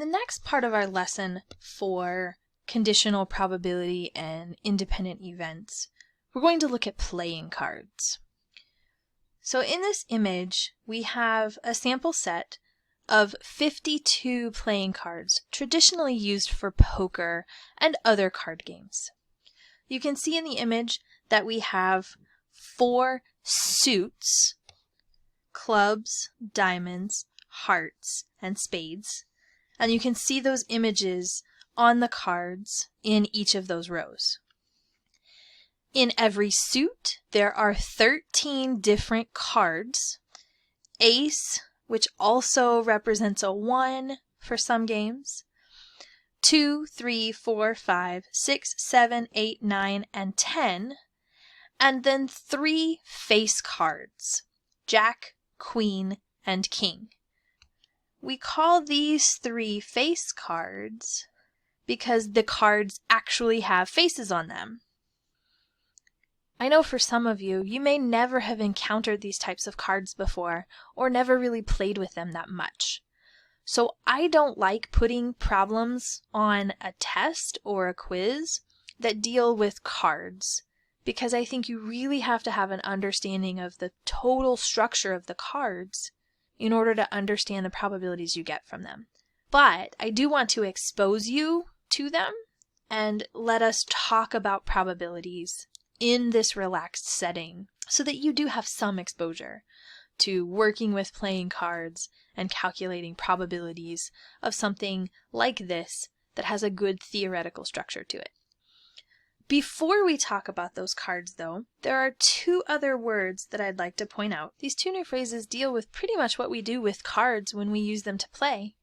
the next part of our lesson for conditional probability and independent events, we're going to look at playing cards. So in this image, we have a sample set of 52 playing cards traditionally used for poker and other card games. You can see in the image that we have 4 suits: clubs, diamonds, hearts, and spades. And you can see those images on the cards in each of those rows. In every suit, there are 13 different cards. Ace, which also represents a 1 for some games. 2, 3, 4, 5, 6, 7, 8, 9, and 10. And then 3 face cards: Jack, Queen, and King. We call these 3 face cards because the cards actually have faces on them. I know for some of you, you may never have encountered these types of cards before or never really played with them that much. So I don't like putting problems on a test or a quiz that deal with cards, because I think you really have to have an understanding of the total structure of the cards in order to understand the probabilities you get from them. But I do want to expose you to them and let us talk about probabilities in this relaxed setting so that you do have some exposure to working with playing cards and calculating probabilities of something like this that has a good theoretical structure to it. Before we talk about those cards, though, there are 2 other words that I'd like to point out. These 2 new phrases deal with pretty much what we do with cards when we use them to play.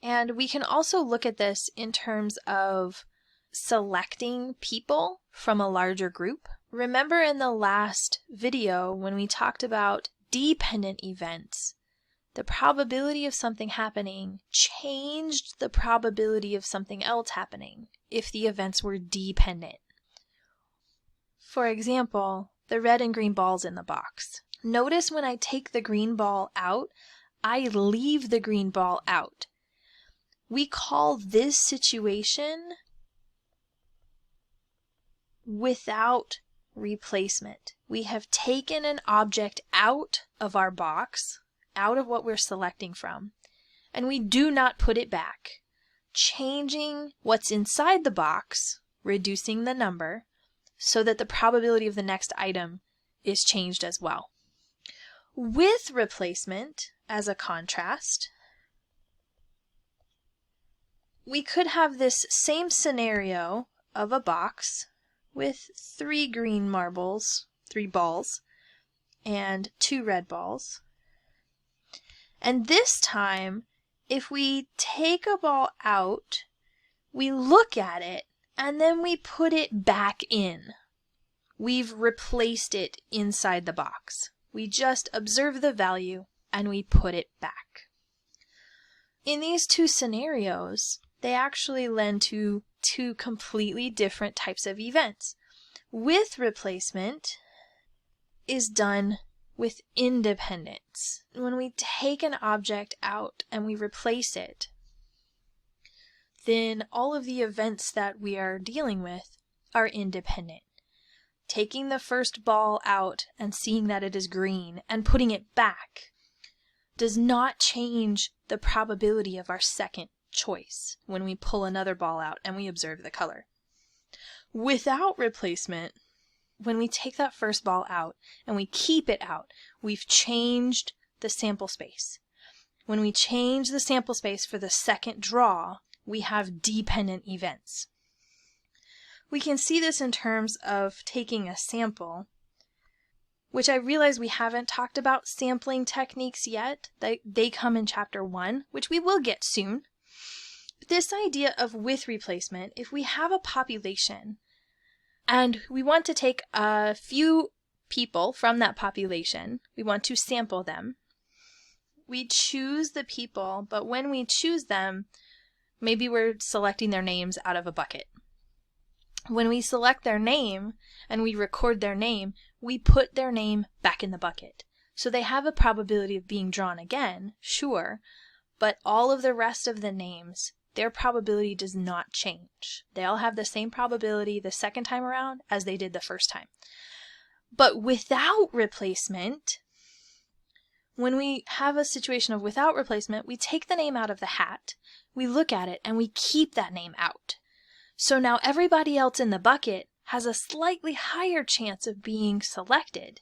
And we can also look at this in terms of selecting people from a larger group. Remember in the last video when we talked about dependent events, the probability of something happening changed the probability of something else happening if the events were dependent. For example, the red and green balls in the box. Notice when I take the green ball out, I leave the green ball out. We call this situation without replacement. We have taken an object out of our box, out of what we're selecting from, and we do not put it back, changing what's inside the box, reducing the number, so that the probability of the next item is changed as well. With replacement, as a contrast, we could have this same scenario of a box with 3 green marbles, 3 balls, and 2 red balls. And this time, if we take a ball out, we look at it, and then we put it back in. We've replaced it inside the box. We just observe the value, and we put it back. In these 2 scenarios, they actually lend to 2 completely different types of events. With replacement is done with independence. When we take an object out and we replace it, then all of the events that we are dealing with are independent. Taking the first ball out and seeing that it is green and putting it back does not change the probability of our second choice when we pull another ball out and we observe the color. Without replacement, when we take that first ball out and we keep it out, we've changed the sample space. When we change the sample space for the second draw, we have dependent events. We can see this in terms of taking a sample, which I realize we haven't talked about sampling techniques yet. They come in Chapter 1, which we will get soon. But this idea of with replacement, if we have a population and we want to take a few people from that population, we want to sample them. We choose the people, but when we choose them, maybe we're selecting their names out of a bucket. When we select their name and we record their name, we put their name back in the bucket. So they have a probability of being drawn again, sure, but all of the rest of the names, their probability does not change. They all have the same probability the second time around as they did the first time. But without replacement, when we have a situation of without replacement, we take the name out of the hat, we look at it, and we keep that name out. So now everybody else in the bucket has a slightly higher chance of being selected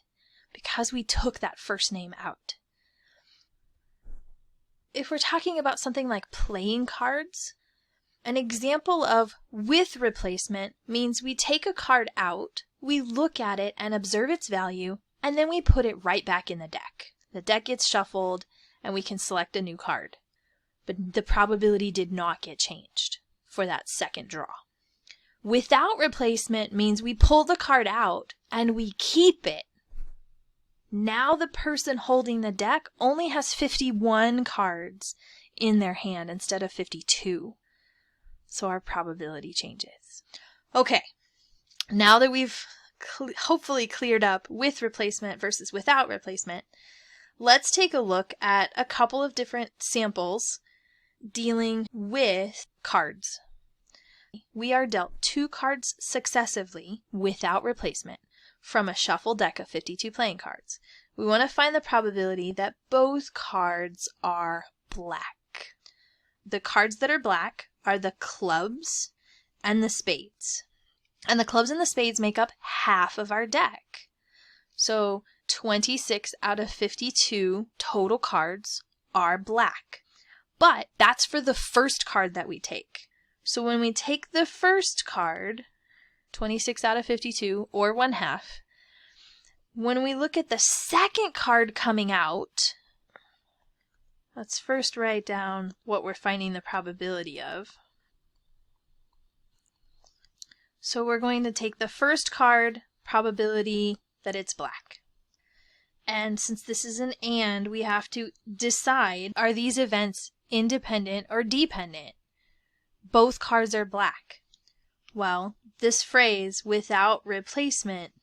because we took that first name out. If we're talking about something like playing cards, an example of with replacement means we take a card out, we look at it and observe its value, and then we put it right back in the deck. The deck gets shuffled and we can select a new card. But the probability did not get changed for that second draw. Without replacement means we pull the card out and we keep it. Now the person holding the deck only has 51 cards in their hand instead of 52. So our probability changes. Okay, now that we've hopefully cleared up with replacement versus without replacement, let's take a look at a couple of different samples dealing with cards. We are dealt 2 cards successively without replacement from a shuffled deck of 52 playing cards. We want to find the probability that both cards are black. The cards that are black are the clubs and the spades. And the clubs and the spades make up half of our deck. So 26 out of 52 total cards are black. But that's for the first card that we take. So when we take the first card, 26 out of 52, or 1/2, when we look at the second card coming out, let's first write down what we're finding the probability of. So we're going to take the first card, probability that it's black. And since this is an and, we have to decide, are these events independent or dependent? Both cards are black. Well, this phrase, without replacement,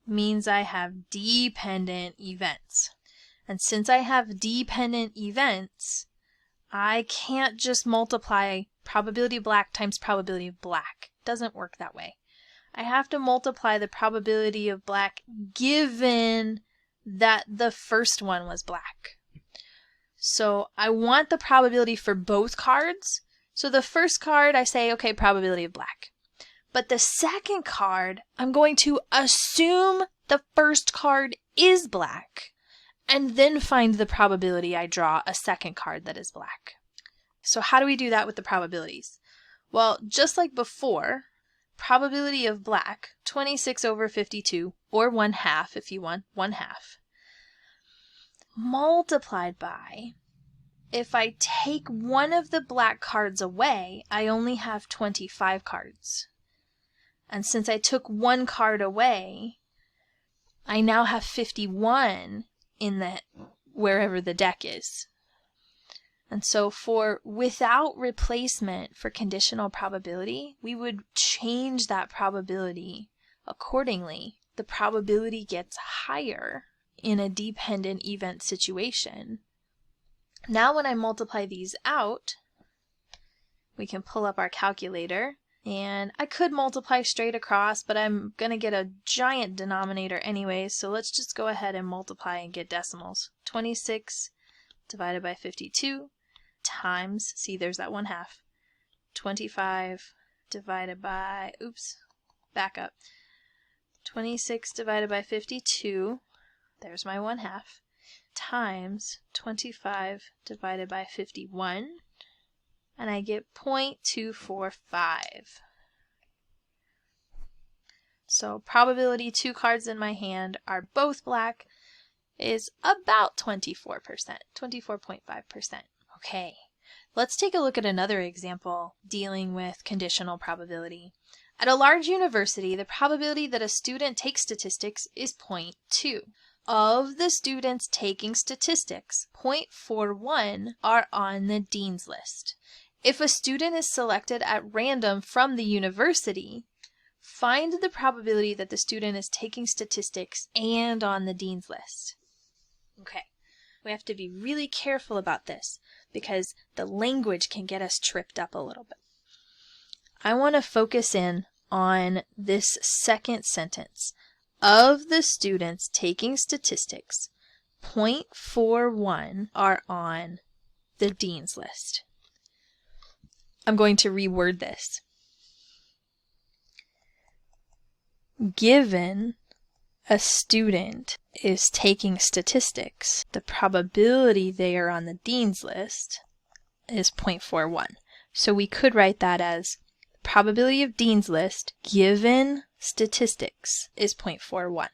means I have dependent events. And since I have dependent events, I can't just multiply probability of black times probability of black. It doesn't work that way. I have to multiply the probability of black given that the first one was black. So I want the probability for both cards. So the first card, I say, okay, probability of black. But the second card, I'm going to assume the first card is black, and then find the probability I draw a second card that is black. So how do we do that with the probabilities? Well, just like before, probability of black, 26 over 52, or 1/2 if you want, 1/2, multiplied by, if I take one of the black cards away, I only have 25 cards. And since I took one card away, I now have 51 in the wherever the deck is. And so for without replacement for conditional probability, we would change that probability accordingly. The probability gets higher in a dependent event situation. Now when I multiply these out, we can pull up our calculator, and I could multiply straight across, but I'm going to get a giant denominator anyway, so let's just go ahead and multiply and get decimals. 26 divided by 52 times, see there's that 1/2, 25 divided by, back up, 26 divided by 52, there's my 1/2, times 25 divided by 51, and I get 0.245. So probability 2 cards in my hand are both black is about 24%, 24.5%. Okay, let's take a look at another example dealing with conditional probability. At a large university, the probability that a student takes statistics is 0.2. Of the students taking statistics, 0.41 are on the dean's list. If a student is selected at random from the university, find the probability that the student is taking statistics and on the dean's list. Okay, we have to be really careful about this because the language can get us tripped up a little bit. I want to focus in on this second sentence. Of the students taking statistics, 0.41 are on the dean's list. I'm going to reword this. Given a student is taking statistics, the probability they are on the dean's list is 0.41. So we could write that as probability of dean's list given statistics is 0.41.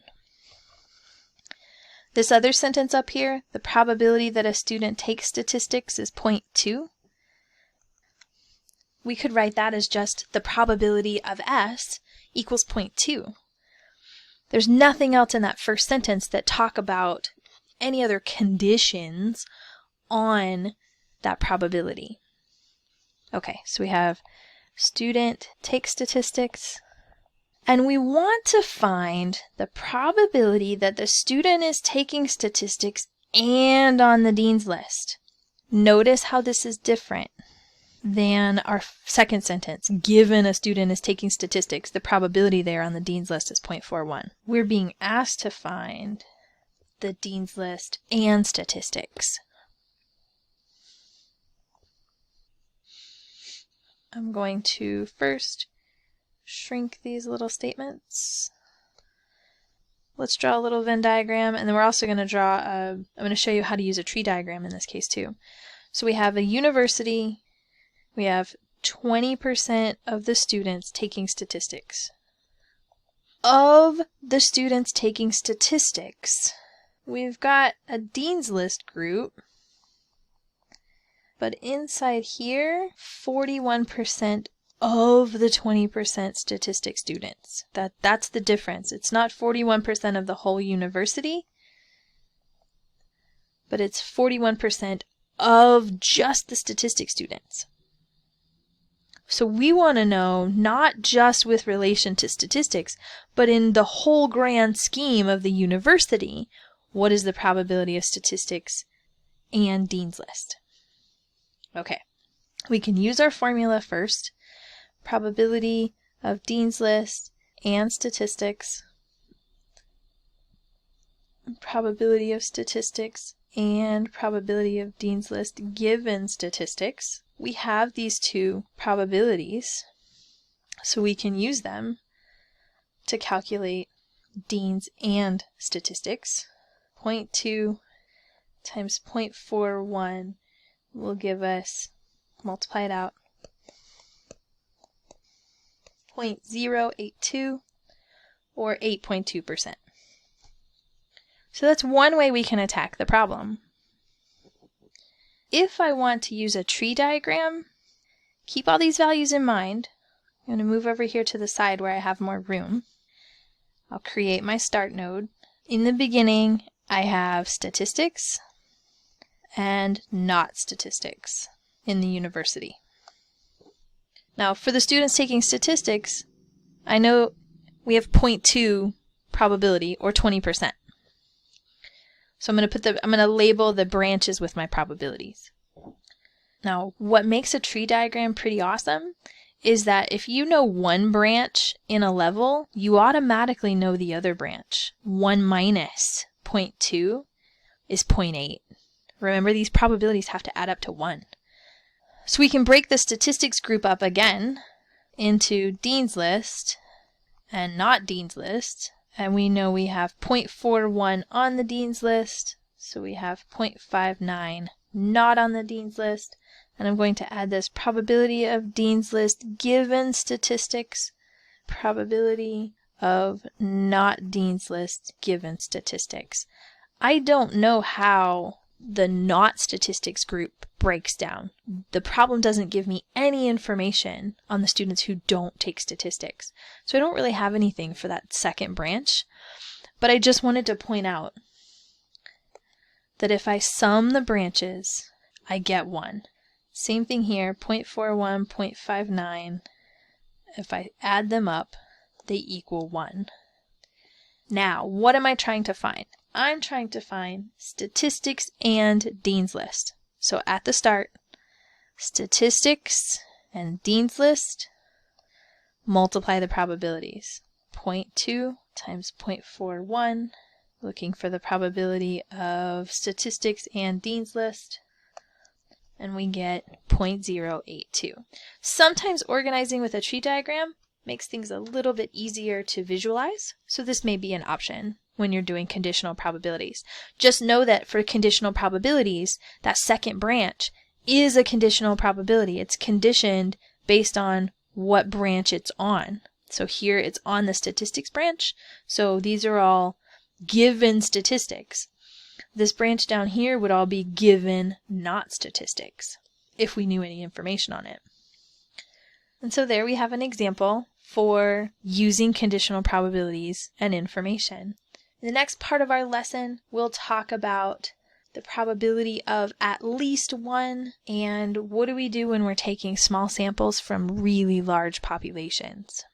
This other sentence up here, the probability that a student takes statistics is 0.2. We could write that as just the probability of S equals 0.2. There's nothing else in that first sentence that talk about any other conditions on that probability. Okay, so we have student takes statistics, and we want to find the probability that the student is taking statistics and on the dean's list. Notice how this is different than our second sentence. Given a student is taking statistics, the probability they are on the dean's list is 0.41. We're being asked to find the dean's list and statistics. I'm going to first shrink these little statements. Let's draw a little Venn diagram, and then we're also going to draw I'm going to show you how to use a tree diagram in this case too. So we have a university, we have 20% of the students taking statistics. Of the students taking statistics, we've got a dean's list group, but inside here, 41% of the 20% statistics students. That's the difference. It's not 41% of the whole university, but it's 41% of just the statistics students. So we want to know, not just with relation to statistics, but in the whole grand scheme of the university, what is the probability of statistics and dean's list? Okay, we can use our formula first. Probability of dean's list and statistics. Probability of statistics and probability of dean's list given statistics. We have these two probabilities, so we can use them to calculate dean's and statistics. 0.2 times 0.41 will give us, multiply it out, 0.082 or 8.2%. So that's one way we can attack the problem. If I want to use a tree diagram, keep all these values in mind. I'm going to move over here to the side where I have more room. I'll create my start node. In the beginning, I have statistics and not statistics in the university. Now, for the students taking statistics, I know we have 0.2 probability, or 20%. So I'm going to label the branches with my probabilities. Now, what makes a tree diagram pretty awesome is that if you know one branch in a level, you automatically know the other branch. 1 minus 0.2 is 0.8. Remember, these probabilities have to add up to 1. So we can break the statistics group up again into dean's list and not dean's list. And we know we have 0.41 on the dean's list, so we have 0.59 not on the dean's list. And I'm going to add this probability of dean's list given statistics, probability of not dean's list given statistics. I don't know how the not statistics group breaks down. The problem doesn't give me any information on the students who don't take statistics. So I don't really have anything for that second branch, but I just wanted to point out that if I sum the branches, I get 1. Same thing here, 0.41, 0.59. If I add them up, they equal 1. Now, what am I trying to find? I'm trying to find statistics and dean's list. So at the start, statistics and Dean's list, multiply the probabilities. 0.2 times 0.41, looking for the probability of statistics and Dean's list, and we get 0.082. Sometimes organizing with a tree diagram makes things a little bit easier to visualize, so this may be an option when you're doing conditional probabilities. Just know that for conditional probabilities, that second branch is a conditional probability. It's conditioned based on what branch it's on. So here it's on the statistics branch, so these are all given statistics. This branch down here would all be given not statistics, if we knew any information on it. And so there we have an example for using conditional probabilities and information. In the next part of our lesson, we'll talk about the probability of at least one, and what do we do when we're taking small samples from really large populations.